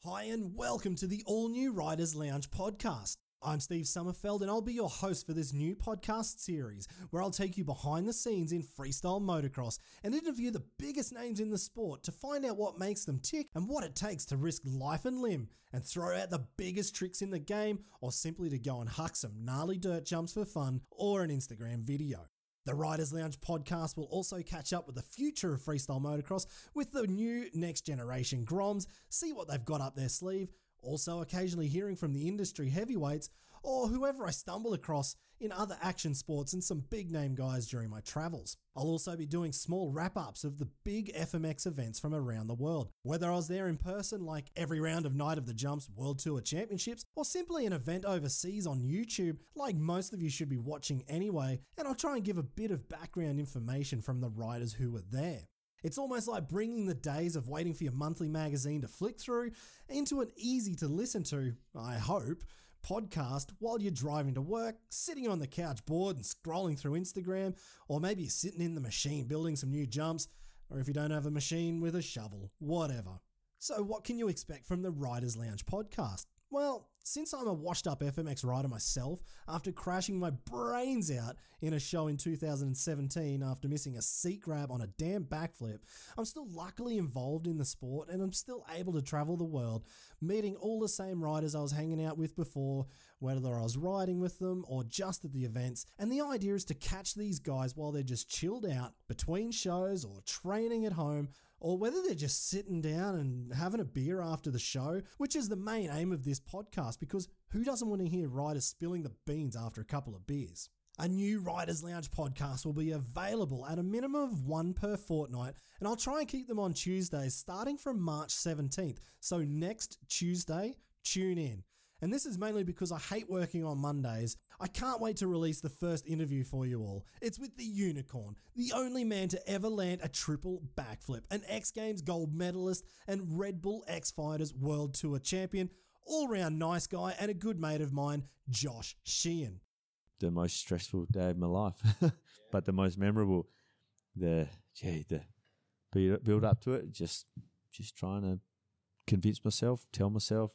Hi and welcome to the all-new Riders Lounge podcast. I'm Steve Sommerfeld and I'll be your host for this new podcast series where I'll take you behind the scenes in freestyle motocross and interview the biggest names in the sport to find out what makes them tick and what it takes to risk life and limb and throw out the biggest tricks in the game, or simply to go and huck some gnarly dirt jumps for fun or an Instagram video. The Riders Lounge podcast will also catch up with the future of freestyle motocross with the new next generation Groms, see what they've got up their sleeve, also occasionally hearing from the industry heavyweights or whoever I stumble across in other action sports and some big name guys during my travels. I'll also be doing small wrap-ups of the big FMX events from around the world, whether I was there in person like every round of Night of the Jumps World Tour Championships or simply an event overseas on YouTube like most of you should be watching anyway, and I'll try and give a bit of background information from the riders who were there. It's almost like bringing the days of waiting for your monthly magazine to flick through into an easy to listen to, I hope, podcast while you're driving to work, sitting on the couch bored and scrolling through Instagram, or maybe you're sitting in the machine building some new jumps, or if you don't have a machine, with a shovel, whatever. So what can you expect from the Riders Lounge podcast? Well, since I'm a washed up FMX rider myself, after crashing my brains out in a show in 2017 after missing a seat grab on a damn backflip, I'm still luckily involved in the sport and I'm still able to travel the world, meeting all the same riders I was hanging out with before, whether I was riding with them or just at the events. And the idea is to catch these guys while they're just chilled out between shows or training at home, or whether they're just sitting down and having a beer after the show, which is the main aim of this podcast, because who doesn't want to hear riders spilling the beans after a couple of beers? A new Riders Lounge podcast will be available at a minimum of one per fortnight, and I'll try and keep them on Tuesdays starting from March 17th. So next Tuesday, tune in. And this is mainly because I hate working on Mondays. I can't wait to release the first interview for you all. It's with the Unicorn, the only man to ever land a triple backflip, an X Games gold medalist and Red Bull X Fighters World Tour champion, all-round nice guy and a good mate of mine, Josh Sheehan. The most stressful day of my life, but the most memorable. The build up to it, just trying to convince myself, tell myself,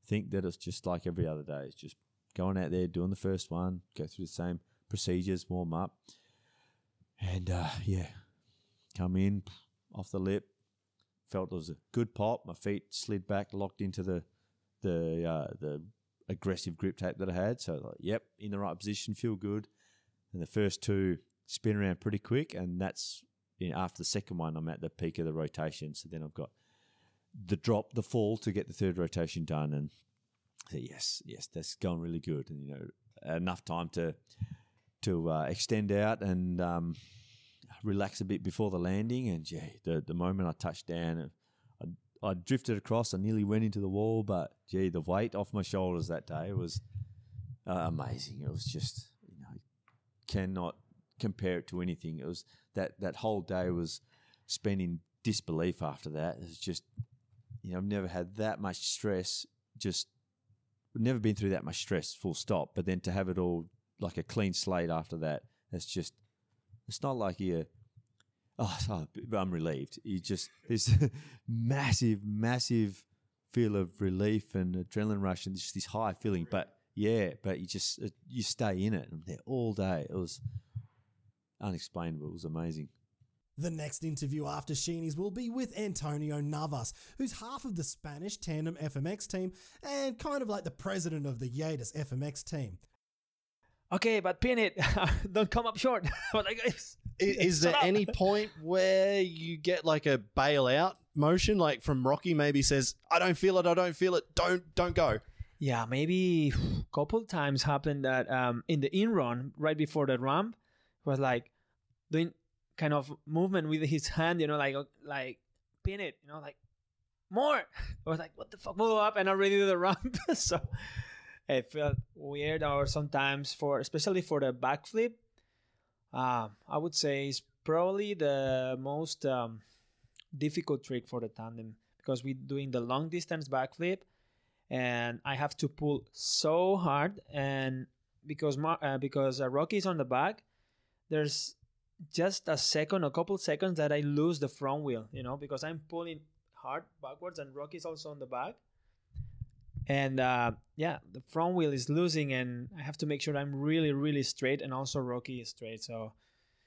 think that it's just like every other day. It's just going out there, doing the first one, go through the same procedures, warm up, and come in off the lip. Felt it was a good pop. My feet slid back, locked into the aggressive grip tape that I had. So like, yep, in the right position, feel good. And the first two spin around pretty quick, and that's after the second one, I'm at the peak of the rotation. So then I've got the drop, the fall to get the third rotation done, and I said, yes, that's going really good, and enough time to extend out and relax a bit before the landing. And the moment I touched down, I drifted across. I nearly went into the wall, but the weight off my shoulders that day was amazing. It was just cannot compare it to anything. It was that whole day was spent in disbelief after that. It was just. I've never had that much stress, never been through that much stress, full stop. But then to have it all like a clean slate after that, it's not like I'm relieved. There's massive feel of relief and adrenaline rush and just this high feeling. But you stay in it. I'm there all day. It was unexplainable. It was amazing. The next interview after Sheenies will be with Antonio Navas, who's half of the Spanish Tandem FMX team and kind of like the president of the Yates FMX team. Okay, but pin it. Don't come up short. Is there any point where you get like a bailout motion, like from Rocky maybe says, I don't feel it, don't go? Yeah, maybe a couple times happened that in the in-run, right before the ramp, was like doing kind of movement with his hand, like pin it, like more. I was like, what the fuck, move up, and already did the ramp. So it felt weird. Or sometimes especially for the backflip, I would say it's probably the most difficult trick for the tandem, because we're doing the long distance backflip and I have to pull so hard, and because Rocky's on the back, there's just a couple seconds that I lose the front wheel, because I'm pulling hard backwards and Rocky's also on the back. And the front wheel is losing, and I have to make sure I'm really, really straight, and also Rocky is straight. So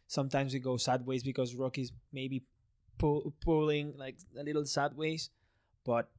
sometimes we go sideways because Rocky's maybe pulling like a little sideways. But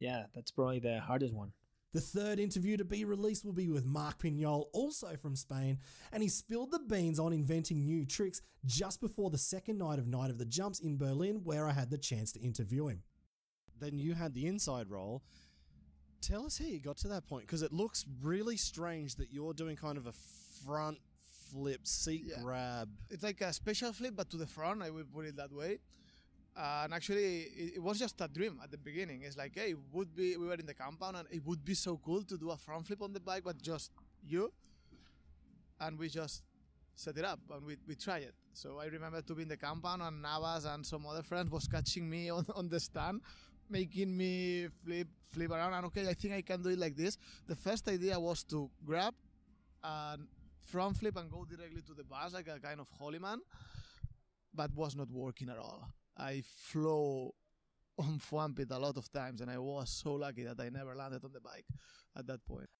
yeah, that's probably the hardest one. The third interview to be released will be with Marc Pignol, also from Spain, and he spilled the beans on inventing new tricks just before the second night of the Jumps in Berlin, where I had the chance to interview him. Then you had the inside roll. Tell us how you got to that point, because it looks really strange that you're doing kind of a front flip seat grab. It's like a special flip, but to the front, I would put it that way. And actually, it was just a dream at the beginning. It's like, hey, we were in the compound, and it would be so cool to do a front flip on the bike, but just you. And we just set it up, and we tried it. So I remember to be in the compound, and Navas and some other friends was catching me on the stand, making me flip around. And okay, I think I can do it like this. The first idea was to grab and front flip and go directly to the bars, like a kind of holy man, but was not working at all. I flew on foam pit a lot of times, and I was so lucky that I never landed on the bike at that point.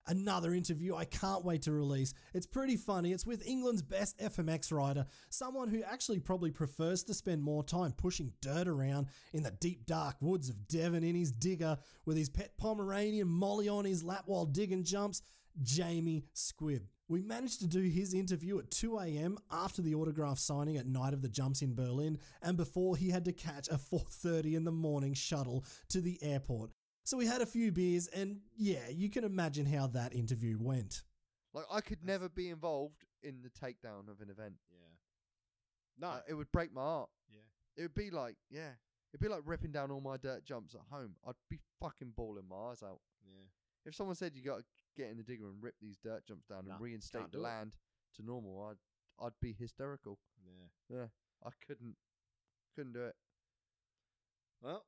Another interview I can't wait to release. It's pretty funny. It's with England's best FMX rider, someone who actually probably prefers to spend more time pushing dirt around in the deep dark woods of Devon in his digger with his pet Pomeranian Molly on his lap while digging jumps, Jamie Squibb. We managed to do his interview at 2 a.m. after the autograph signing at Night of the Jumps in Berlin, and before he had to catch a 4:30 in the morning shuttle to the airport. So we had a few beers, and yeah, you can imagine how that interview went. Like, I could never be involved in the takedown of an event. Yeah. No. It would break my heart. Yeah. It would be like, it'd be like ripping down all my dirt jumps at home. I'd be fucking bawling my eyes out. Yeah. If someone said you got to get in the digger and rip these dirt jumps down and reinstate the land to normal, I'd be hysterical. Yeah, I couldn't do it. Well,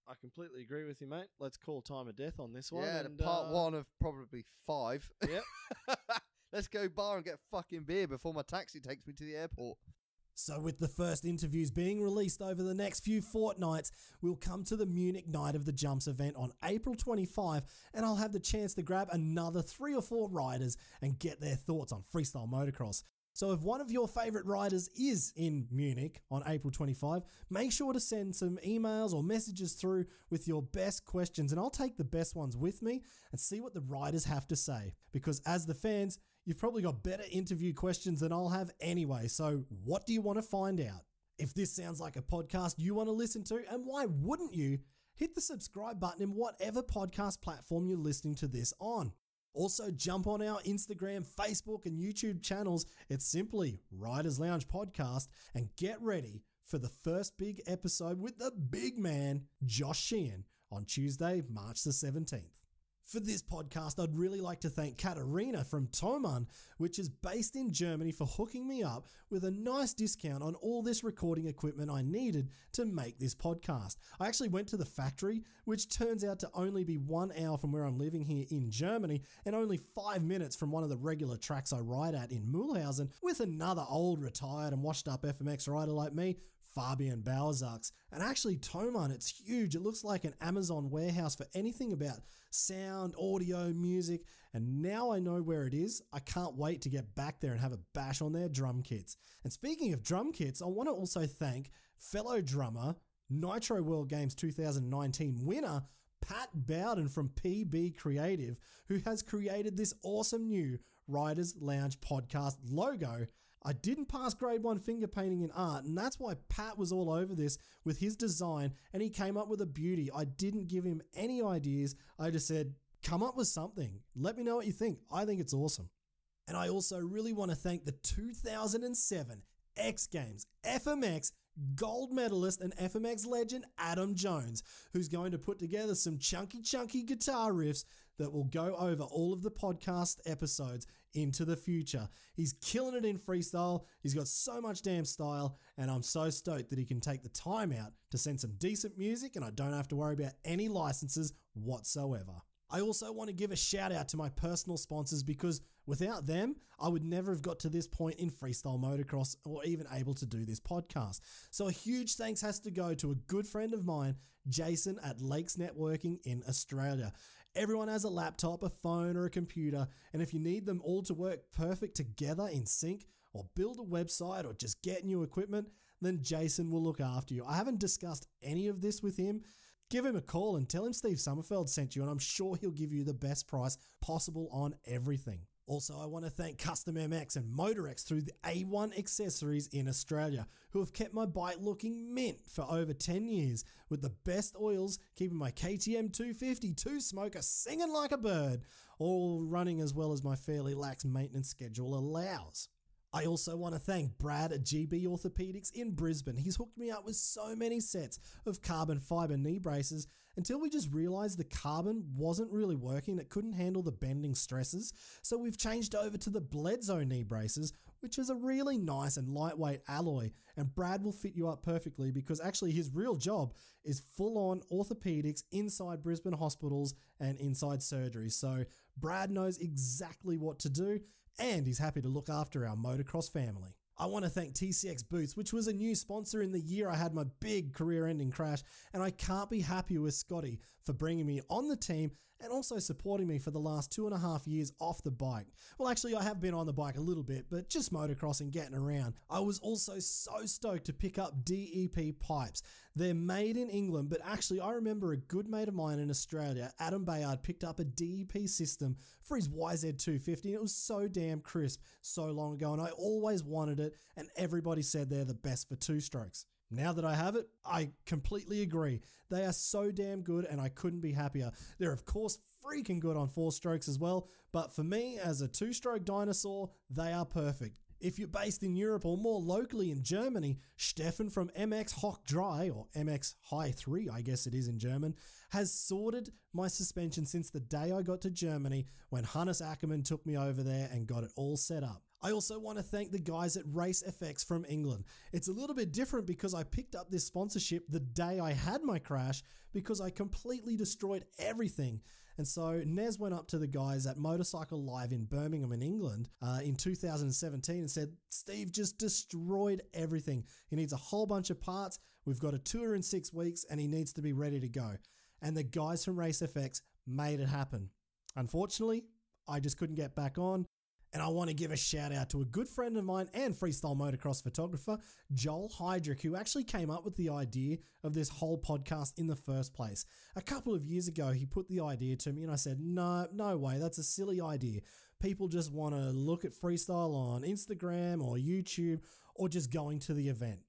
I completely agree with you, mate. Let's call time of death on this one. Yeah, and, part one of probably 5. Yep. Let's go bar and get fucking beer before my taxi takes me to the airport. So with the first interviews being released over the next few fortnights, we'll come to the Munich Night of the Jumps event on April 25, and I'll have the chance to grab another 3 or 4 riders and get their thoughts on freestyle motocross. So if one of your favourite riders is in Munich on April 25, make sure to send some emails or messages through with your best questions, and I'll take the best ones with me and see what the riders have to say. Because as the fans, you've probably got better interview questions than I'll have anyway, so what do you want to find out? If this sounds like a podcast you want to listen to, and why wouldn't you, hit the subscribe button in whatever podcast platform you're listening to this on. Also, jump on our Instagram, Facebook, and YouTube channels. It's simply Riders Lounge Podcast, and get ready for the first big episode with the big man, Josh Sheehan, on Tuesday, March the 17th. For this podcast, I'd really like to thank Katarina from Thomann, which is based in Germany, for hooking me up with a nice discount on all this recording equipment I needed to make this podcast. I actually went to the factory, which turns out to only be 1 hour from where I'm living here in Germany, and only 5 minutes from one of the regular tracks I ride at in Mühlhausen, with another old, retired and washed up FMX rider like me, Fabian Bauersachs. And actually, Thomann, it's huge. It looks like an Amazon warehouse for anything about sound, audio, music, and now I know where it is. I can't wait to get back there and have a bash on their drum kits. And speaking of drum kits, I want to also thank fellow drummer, Nitro World Games 2019 winner, Pat Bowden from PB Creative, who has created this awesome new Riders Lounge podcast logo. I didn't pass grade 1 finger painting in art, and that's why Pat was all over this with his design, and he came up with a beauty. I didn't give him any ideas. I just said, come up with something. Let me know what you think. I think it's awesome. And I also really want to thank the 2007 X Games FMX gold medalist and FMX legend Adam Jones, who's going to put together some chunky guitar riffs that will go over all of the podcast episodes into the future. He's killing it in freestyle. He's got so much damn style, and I'm so stoked that he can take the time out to send some decent music, and I don't have to worry about any licenses whatsoever. I also want to give a shout out to my personal sponsors because without them, I would never have got to this point in freestyle motocross or even able to do this podcast. So a huge thanks has to go to a good friend of mine, Jason at Lakes Networking in Australia. Everyone has a laptop, a phone, or a computer, and if you need them all to work perfect together in sync, or build a website, or just get new equipment, then Jason will look after you. I haven't discussed any of this with him. Give him a call and tell him Steve Sommerfeld sent you, and I'm sure he'll give you the best price possible on everything. Also, I want to thank Custom MX and MotorX through the A1 Accessories in Australia, who have kept my bike looking mint for over 10 years, with the best oils keeping my KTM 250 two-smoker singing like a bird, all running as well as my fairly lax maintenance schedule allows. I also want to thank Brad at GB Orthopedics in Brisbane. He's hooked me up with so many sets of carbon fiber knee braces until we just realized the carbon wasn't really working. It couldn't handle the bending stresses. So we've changed over to the Bledsoe knee braces, which is a really nice and lightweight alloy. And Brad will fit you up perfectly because actually his real job is full-on orthopedics inside Brisbane hospitals and inside surgery. So Brad knows exactly what to do, and he's happy to look after our motocross family. I want to thank TCX Boots, which was a new sponsor in the year I had my big career-ending crash, and I can't be happier with Scotty for bringing me on the team and also supporting me for the last 2.5 years off the bike. Well, actually, I have been on the bike a little bit, but just motocross and getting around. I was also so stoked to pick up DEP pipes. They're made in England, but actually I remember a good mate of mine in Australia, Adam Bayard, picked up a DEP system for his YZ250, and it was so damn crisp so long ago, and I always wanted it, and everybody said they're the best for two-strokes. Now that I have it, I completely agree. They are so damn good and I couldn't be happier. They're of course freaking good on 4-strokes as well, but for me as a 2-stroke dinosaur, they are perfect. If you're based in Europe or more locally in Germany, Stefan from MX Hoch 3, or MX High 3 I guess it is in German, has sorted my suspension since the day I got to Germany when Hannes Ackermann took me over there and got it all set up. I also want to thank the guys at Race FX from England. It's a little bit different because I picked up this sponsorship the day I had my crash because I completely destroyed everything. And so Nez went up to the guys at Motorcycle Live in Birmingham in England in 2017 and said, Steve just destroyed everything. He needs a whole bunch of parts. We've got a tour in 6 weeks and he needs to be ready to go. And the guys from Race FX made it happen. Unfortunately, I just couldn't get back on. And I want to give a shout out to a good friend of mine and freestyle motocross photographer, Joel Heidrich, who actually came up with the idea of this whole podcast in the first place. A couple of years ago, he put the idea to me and I said, no way, that's a silly idea. People just want to look at freestyle on Instagram or YouTube or just going to the event.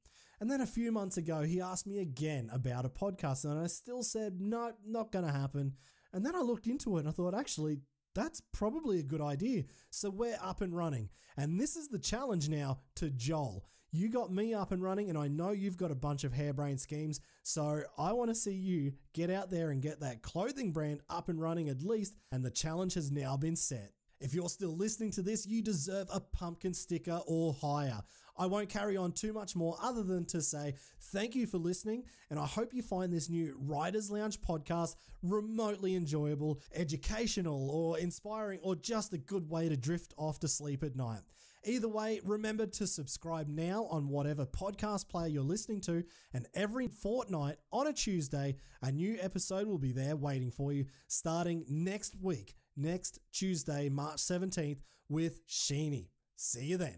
And then a few months ago, he asked me again about a podcast and I still said, no, not going to happen. And then I looked into it and I thought, actually, that's probably a good idea. So we're up and running. And this is the challenge now to Joel. You got me up and running and I know you've got a bunch of harebrained schemes. So I want to see you get out there and get that clothing brand up and running at least. And the challenge has now been set. If you're still listening to this, you deserve a pumpkin sticker or higher. I won't carry on too much more other than to say thank you for listening, and I hope you find this new Riders Lounge podcast remotely enjoyable, educational, or inspiring, or just a good way to drift off to sleep at night. Either way, remember to subscribe now on whatever podcast player you're listening to, and every fortnight on a Tuesday, a new episode will be there waiting for you starting next week, next Tuesday, March 17th with Sheeny. See you then.